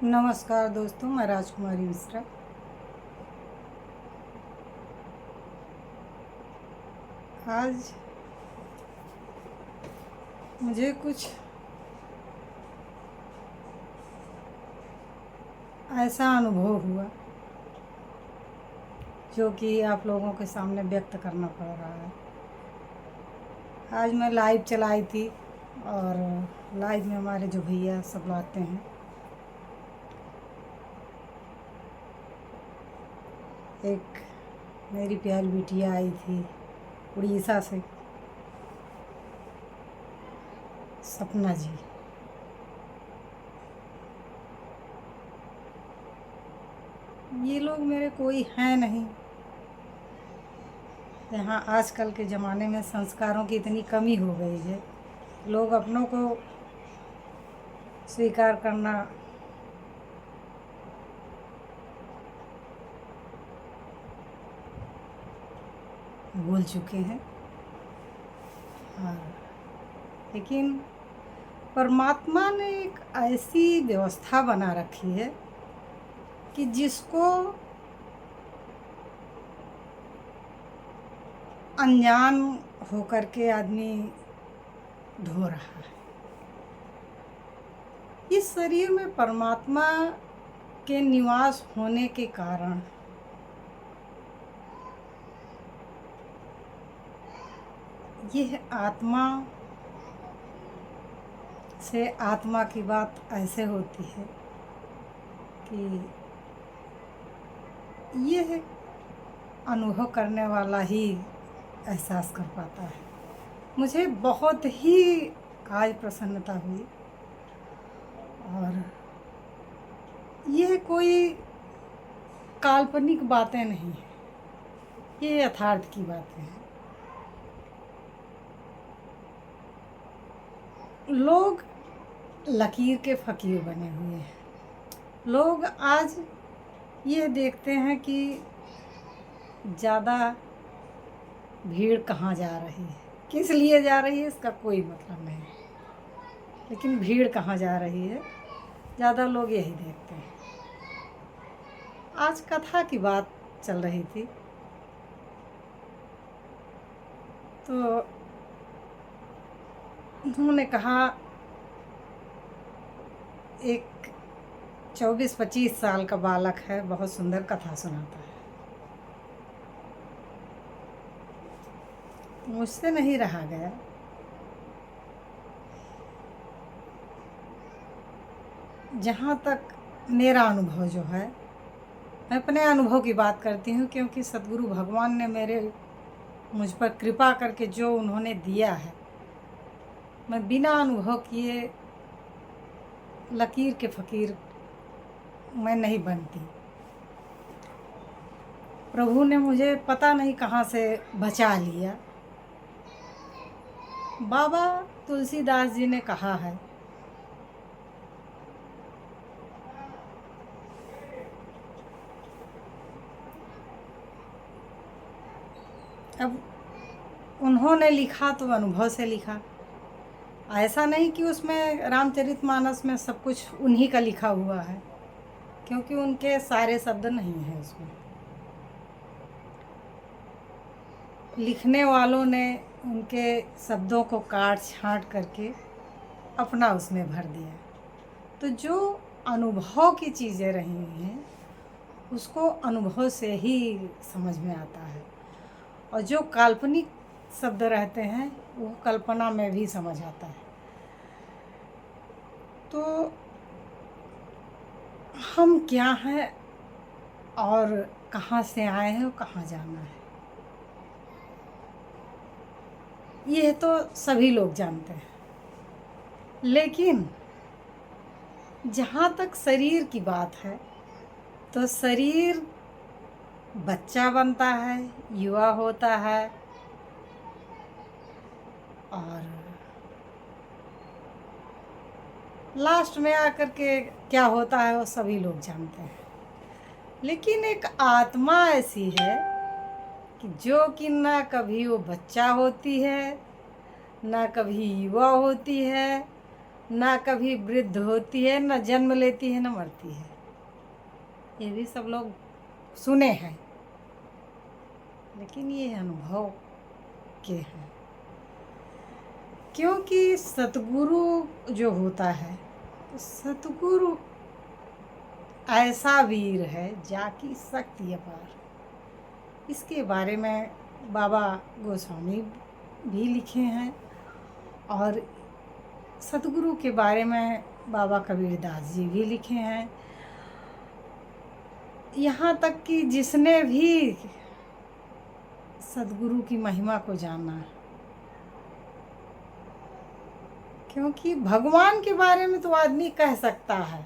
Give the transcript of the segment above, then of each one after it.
नमस्कार दोस्तों, मैं राजकुमारी मिश्रा। आज मुझे कुछ ऐसा अनुभव हुआ जो कि आप लोगों के सामने व्यक्त करना पड़ रहा है। आज मैं लाइव चलाई थी और लाइव में हमारे जो भैया सब आते हैं, एक मेरी प्यारी बिटिया आई थी उड़ीसा से, सपना जी। ये लोग मेरे कोई हैं नहीं। यहाँ आजकल के ज़माने में संस्कारों की इतनी कमी हो गई है, लोग अपनों को स्वीकार करना भूल चुके हैं। और लेकिन परमात्मा ने एक ऐसी व्यवस्था बना रखी है कि जिसको अनजान होकर के आदमी ढो रहा है। इस शरीर में परमात्मा के निवास होने के कारण यह आत्मा से आत्मा की बात ऐसे होती है कि यह अनुभव करने वाला ही एहसास कर पाता है। मुझे बहुत ही आज प्रसन्नता हुई और यह कोई काल्पनिक बातें नहीं है, ये यथार्थ की बातें हैं। लोग लकीर के फ़कीर बने हुए हैं। लोग आज ये देखते हैं कि ज़्यादा भीड़ कहाँ जा रही है, किस लिए जा रही है, इसका कोई मतलब नहीं, लेकिन भीड़ कहाँ जा रही है ज़्यादा लोग यही देखते हैं। आज कथा की बात चल रही थी तो उन्होंने कहा एक 24-25 साल का बालक है, बहुत सुंदर कथा सुनाता है। मुझसे नहीं रहा गया। जहाँ तक मेरा अनुभव जो है, मैं अपने अनुभव की बात करती हूँ, क्योंकि सद्गुरु भगवान ने मुझ पर कृपा करके जो उन्होंने दिया है, मैं बिना अनुभव किए लकीर के फ़कीर मैं नहीं बनती। प्रभु ने मुझे पता नहीं कहाँ से बचा लिया। बाबा तुलसीदास जी ने कहा है, अब उन्होंने लिखा तो अनुभव से लिखा। ऐसा नहीं कि उसमें रामचरितमानस में सब कुछ उन्हीं का लिखा हुआ है, क्योंकि उनके सारे शब्द नहीं हैं उसमें। लिखने वालों ने उनके शब्दों को काट छाँट करके अपना उसमें भर दिया। तो जो अनुभव की चीज़ें रही हैं उसको अनुभव से ही समझ में आता है, और जो काल्पनिक शब्द रहते हैं वो कल्पना में भी समझ आता है। तो हम क्या हैं और कहाँ से आए हैं और कहाँ जाना है, ये तो सभी लोग जानते हैं। लेकिन जहाँ तक शरीर की बात है, तो शरीर बच्चा बनता है, युवा होता है, और लास्ट में आकर के क्या होता है वो सभी लोग जानते हैं। लेकिन एक आत्मा ऐसी है कि जो कि ना कभी वो बच्चा होती है, ना कभी युवा होती है, ना कभी वृद्ध होती है, ना जन्म लेती है, ना मरती है। ये भी सब लोग सुने हैं, लेकिन ये अनुभव के हैं। क्योंकि सतगुरु जो होता है, तो सतगुरु ऐसा वीर है जाकी शक्ति अपार। इसके बारे में बाबा गोस्वामी भी लिखे हैं, और सतगुरु के बारे में बाबा कबीरदास जी भी लिखे हैं। यहाँ तक कि जिसने भी सतगुरु की महिमा को जाना, क्योंकि भगवान के बारे में तो आदमी कह सकता है,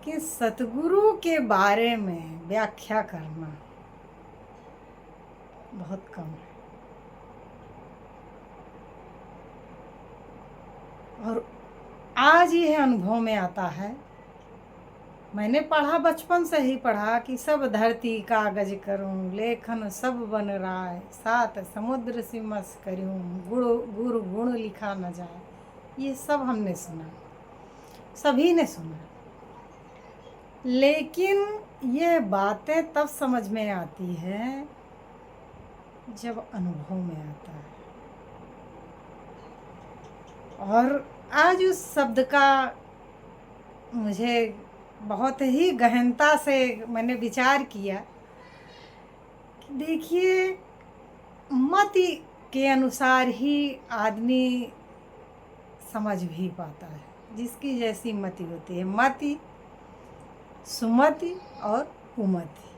कि सतगुरु के बारे में व्याख्या करना बहुत कम है। और आज यह अनुभव में आता है, मैंने पढ़ा, बचपन से ही पढ़ा कि सब धरती कागज करूं, लेखन सब बन राय, सात समुद्र सिमस करूं, गुरु गुण लिखा न जाए। ये सब हमने सुना, सभी ने सुना, लेकिन ये बातें तब समझ में आती है जब अनुभव में आता है। और आज उस शब्द का मुझे बहुत ही गहनता से मैंने विचार किया कि देखिए, मति के अनुसार ही आदमी समझ भी पाता है, जिसकी जैसी मति होती है। मति, सुमति और कुमति।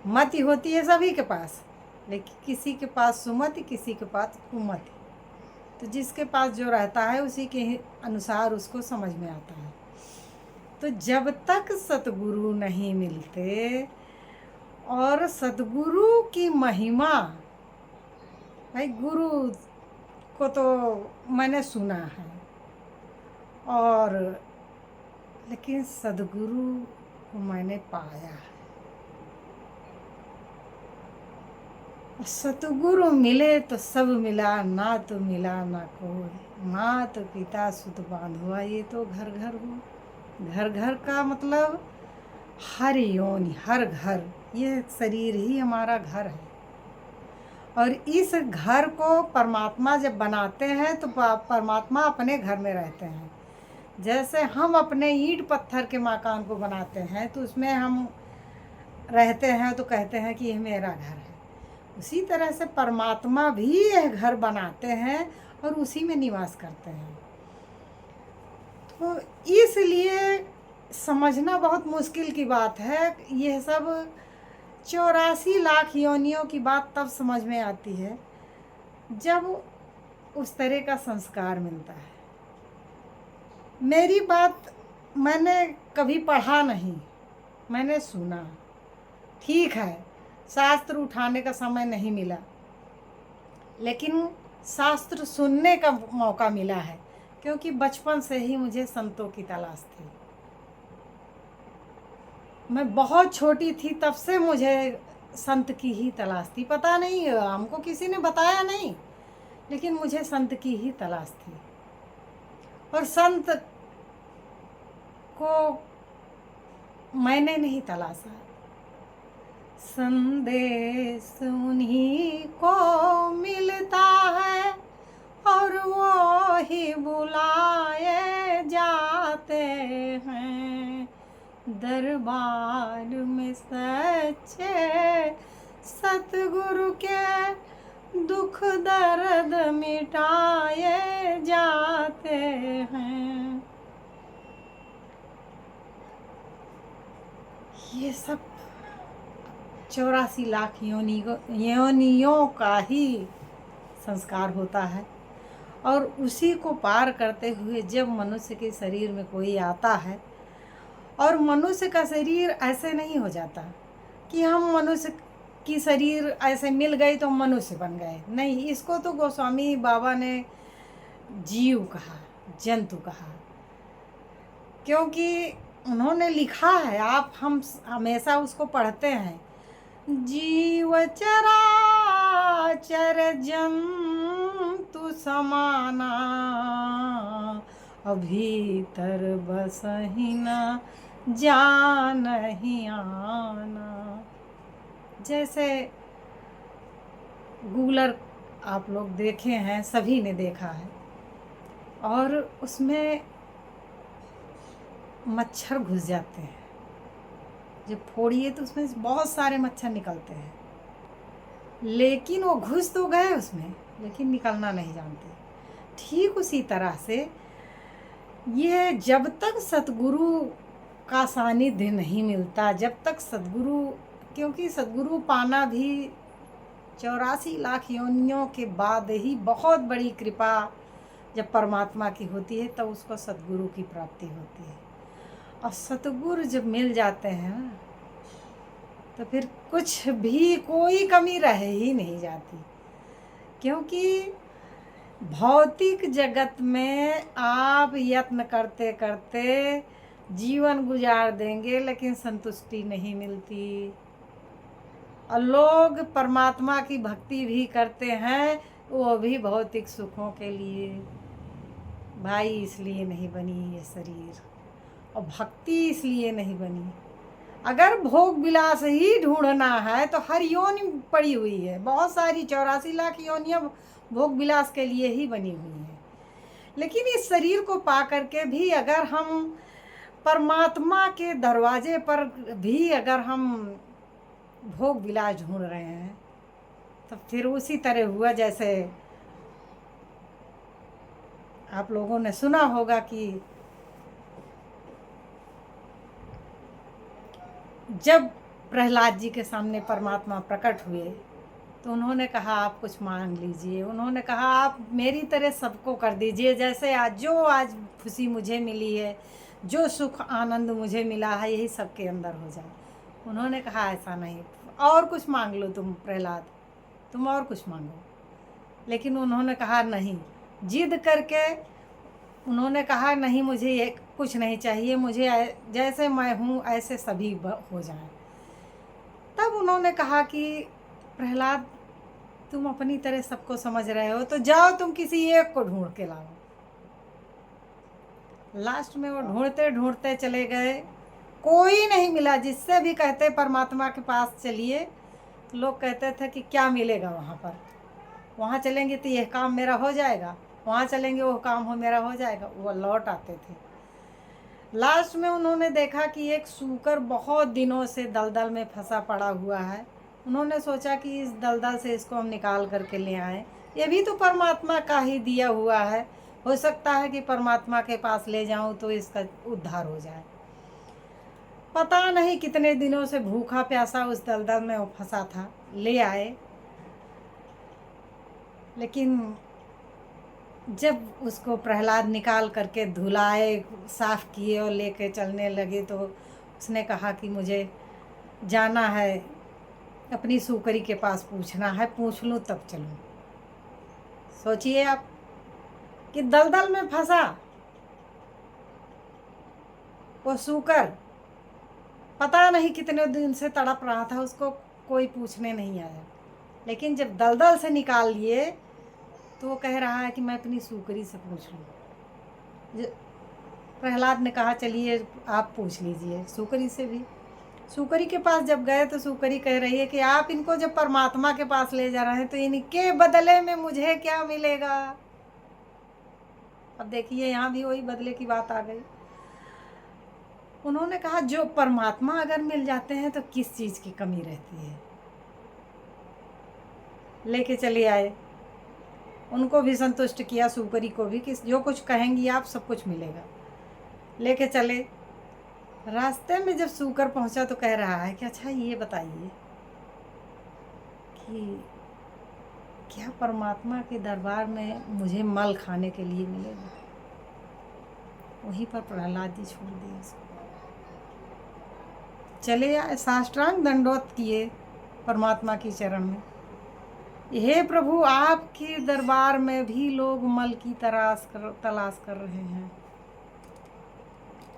मति होती है सभी के पास, लेकिन किसी के पास सुमति, किसी के पास कुमति। तो जिसके पास जो रहता है उसी के अनुसार उसको समझ में आता है। तो जब तक सतगुरु नहीं मिलते, और सतगुरु की महिमा, भाई गुरु को तो मैंने सुना है, और लेकिन सतगुरु को मैंने पाया है। सतगुरु मिले तो सब मिला, ना तो मिला ना कोई, मात पिता सुत बांधुआ, ये तो घर घर हो। घर घर का मतलब हर योनि, हर घर, ये शरीर ही हमारा घर है। और इस घर को परमात्मा जब बनाते हैं तो परमात्मा अपने घर में रहते हैं। जैसे हम अपने ईंट पत्थर के मकान को बनाते हैं तो उसमें हम रहते हैं, तो कहते हैं कि यह मेरा घर है। उसी तरह से परमात्मा भी यह घर बनाते हैं और उसी में निवास करते हैं। तो इसलिए समझना बहुत मुश्किल की बात है। यह सब 84 लाख योनियों की बात तब समझ में आती है जब उस तरह का संस्कार मिलता है। मेरी बात मैंने कभी पढ़ा नहीं, मैंने सुना। ठीक है, शास्त्र उठाने का समय नहीं मिला, लेकिन शास्त्र सुनने का मौका मिला है, क्योंकि बचपन से ही मुझे संतों की तलाश थी। मैं बहुत छोटी थी तब से मुझे संत की ही तलाश थी। पता नहीं, हमको किसी ने बताया नहीं, लेकिन मुझे संत की ही तलाश थी। और संत को मैंने नहीं तलाशा, संदेश उन्हीं को मिलता है और वो ही बुलाए जाते हैं। दरबार में सच्चे सतगुरु के दुख दर्द मिटाए जाते हैं। ये सब 84 लाख योनियों का ही संस्कार होता है। और उसी को पार करते हुए जब मनुष्य के शरीर में कोई आता है, और मनुष्य का शरीर ऐसे नहीं हो जाता कि हम मनुष्य की शरीर ऐसे मिल गई तो मनुष्य बन गए, नहीं। इसको तो गोस्वामी बाबा ने जीव कहा, जंतु कहा, क्योंकि उन्होंने लिखा है, आप हम हमेशा उसको पढ़ते हैं। जीव चरा चराचर जंतु समाना, भीतर बसहि न जानहि आना। जैसे गूलर आप लोग देखे हैं, सभी ने देखा है, और उसमें मच्छर घुस जाते हैं। जब फोड़िए तो उसमें बहुत सारे मच्छर निकलते हैं, लेकिन वो घुस तो गए उसमें, लेकिन निकलना नहीं जानते। ठीक उसी तरह से ये जब तक सतगुरु का सानिध्य नहीं मिलता, जब तक सतगुरु, क्योंकि सतगुरु पाना भी 84 लाख योनियों के बाद ही बहुत बड़ी कृपा जब परमात्मा की होती है, तब उसको सतगुरु की प्राप्ति होती है। और सतगुरु जब मिल जाते हैं ना, तो फिर कुछ भी, कोई कमी रह ही नहीं जाती। क्योंकि भौतिक जगत में आप यत्न करते करते जीवन गुजार देंगे, लेकिन संतुष्टि नहीं मिलती। और लोग परमात्मा की भक्ति भी करते हैं, वो भी भौतिक सुखों के लिए। भाई, इसलिए नहीं बनी ये शरीर, और भक्ति इसलिए नहीं बनी। अगर भोग विलास ही ढूंढना है तो हर योनि पड़ी हुई है, बहुत सारी 84 लाख योनियाँ भोग विलास के लिए ही बनी हुई हैं। लेकिन इस शरीर को पा करके भी अगर हम परमात्मा के दरवाजे पर भी अगर हम भोग विलास ढूंढ रहे हैं, तो फिर उसी तरह हुआ जैसे आप लोगों ने सुना होगा कि जब प्रहलाद जी के सामने परमात्मा प्रकट हुए, तो उन्होंने कहा आप कुछ मांग लीजिए। उन्होंने कहा आप मेरी तरह सबको कर दीजिए, जैसे आज खुशी मुझे मिली है, जो सुख आनंद मुझे मिला है, यही सबके अंदर हो जाए। उन्होंने कहा ऐसा नहीं, और कुछ मांग लो तुम प्रहलाद, तुम और कुछ मांगो। लेकिन उन्होंने कहा नहीं, जिद करके उन्होंने कहा नहीं, मुझे ये कुछ नहीं चाहिए, मुझे जैसे मैं हूँ ऐसे सभी हो जाएं। तब उन्होंने कहा कि प्रहलाद, तुम अपनी तरह सबको समझ रहे हो, तो जाओ तुम किसी एक को ढूंढ के लाओ। लास्ट में वो ढूंढते ढूंढते चले गए, कोई नहीं मिला। जिससे भी कहते परमात्मा के पास चलिए, तो लोग कहते थे कि क्या मिलेगा वहाँ पर, वहाँ चलेंगे तो यह काम मेरा हो जाएगा, वहाँ चलेंगे वो काम हो मेरा हो जाएगा। वो लौट आते थे। लास्ट में उन्होंने देखा कि एक सूकर बहुत दिनों से दलदल में फंसा पड़ा हुआ है। उन्होंने सोचा कि इस दलदल से इसको हम निकाल करके ले आए, ये भी तो परमात्मा का ही दिया हुआ है, हो सकता है कि परमात्मा के पास ले जाऊं तो इसका उद्धार हो जाए। पता नहीं कितने दिनों से भूखा प्यासा उस दलदल में वो फंसा था, ले आए। लेकिन जब उसको प्रहलाद निकाल करके धुलाए, साफ़ किए और लेके चलने लगे, तो उसने कहा कि मुझे जाना है, अपनी सूकरी के पास पूछना है, पूछ लूँ तब चलूँ। सोचिए आप कि दलदल में फंसा वो सूकर, पता नहीं कितने दिन से तड़प रहा था, उसको कोई पूछने नहीं आया। लेकिन जब दलदल से निकाल लिए, तो वो कह रहा है कि मैं अपनी सूकरी से पूछ लूँ। प्रहलाद ने कहा चलिए आप पूछ लीजिए सूकरी से भी। सूकरी के पास जब गए, तो सूकरी कह रही है कि आप इनको जब परमात्मा के पास ले जा रहे हैं, तो इनके बदले में मुझे क्या मिलेगा। अब देखिए यहाँ भी वही बदले की बात आ गई। उन्होंने कहा जो परमात्मा अगर मिल जाते हैं तो किस चीज़ की कमी रहती है। लेके चले आए, उनको भी संतुष्ट किया, सूकरी को भी, कि जो कुछ कहेंगी आप सब कुछ मिलेगा। लेके चले। रास्ते में जब सूकर पहुंचा तो कह रहा है कि अच्छा ये बताइए कि क्या परमात्मा के दरबार में मुझे मल खाने के लिए मिलेगा। वहीं पर प्रहलाद जी छोड़ दिए उसको, चले आए, साष्टांग दंडवत किए परमात्मा की चरण में। हे प्रभु, आपके दरबार में भी लोग मल की तलाश कर रहे हैं,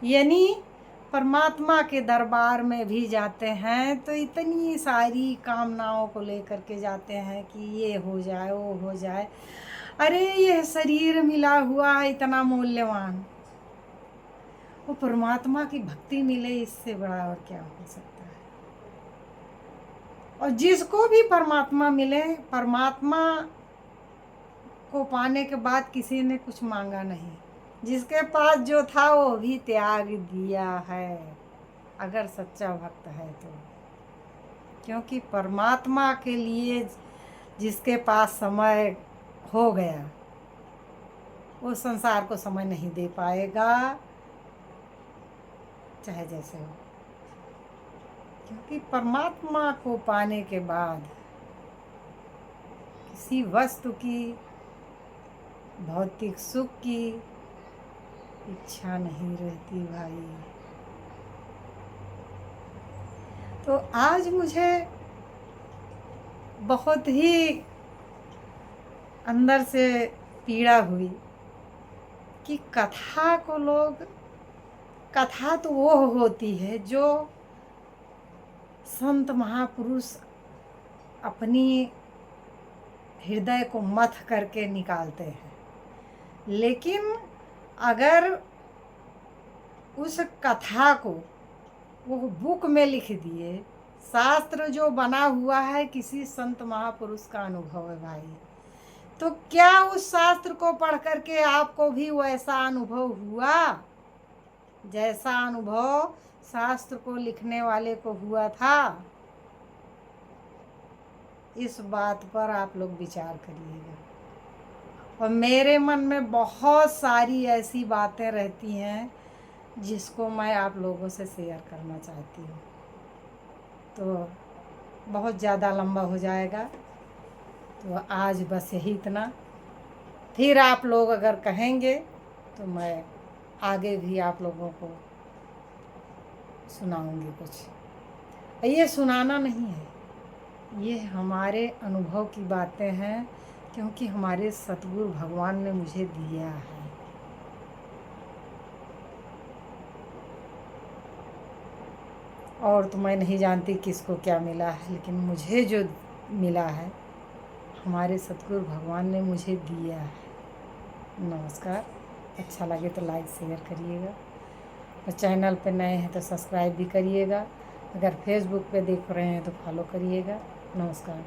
यानी परमात्मा के दरबार में भी जाते हैं तो इतनी सारी कामनाओं को लेकर के जाते हैं कि ये हो जाए वो हो जाए। अरे यह शरीर मिला हुआ है इतना मूल्यवान, वो परमात्मा की भक्ति मिले, इससे बड़ा और क्या हो सकता है। और जिसको भी परमात्मा मिले, परमात्मा को पाने के बाद किसी ने कुछ मांगा नहीं, जिसके पास जो था वो भी त्याग दिया है, अगर सच्चा भक्त है तो। क्योंकि परमात्मा के लिए जिसके पास समय हो गया, वो संसार को समय नहीं दे पाएगा, चाहे जैसे हो। क्योंकि परमात्मा को पाने के बाद किसी वस्तु की, भौतिक सुख की इच्छा नहीं रहती भाई। तो आज मुझे बहुत ही अंदर से पीड़ा हुई कि कथा को लोग, कथा तो वो होती है जो संत महापुरुष अपनी हृदय को मथ करके निकालते हैं, लेकिन अगर उस कथा को वो बुक में लिख दिए, शास्त्र जो बना हुआ है किसी संत महापुरुष का अनुभव है भाई, तो क्या उस शास्त्र को पढ़ करके आपको भी वैसा अनुभव हुआ जैसा अनुभव शास्त्र को लिखने वाले को हुआ था? इस बात पर आप लोग विचार करिएगा। और मेरे मन में बहुत सारी ऐसी बातें रहती हैं जिसको मैं आप लोगों से शेयर करना चाहती हूँ, तो बहुत ज़्यादा लंबा हो जाएगा, तो आज बस यही इतना। फिर आप लोग अगर कहेंगे तो मैं आगे भी आप लोगों को सुनाऊंगी कुछ। ये सुनाना नहीं है, ये हमारे अनुभव की बातें हैं, क्योंकि हमारे सतगुरु भगवान ने मुझे दिया है। और तो मैं नहीं जानती किसको क्या मिला है, लेकिन मुझे जो मिला है हमारे सतगुरु भगवान ने मुझे दिया है। नमस्कार। अच्छा लगे तो लाइक शेयर करिएगा, और चैनल पे नए हैं तो सब्सक्राइब भी करिएगा। अगर फेसबुक पे देख रहे हैं तो फॉलो करिएगा। नमस्कार।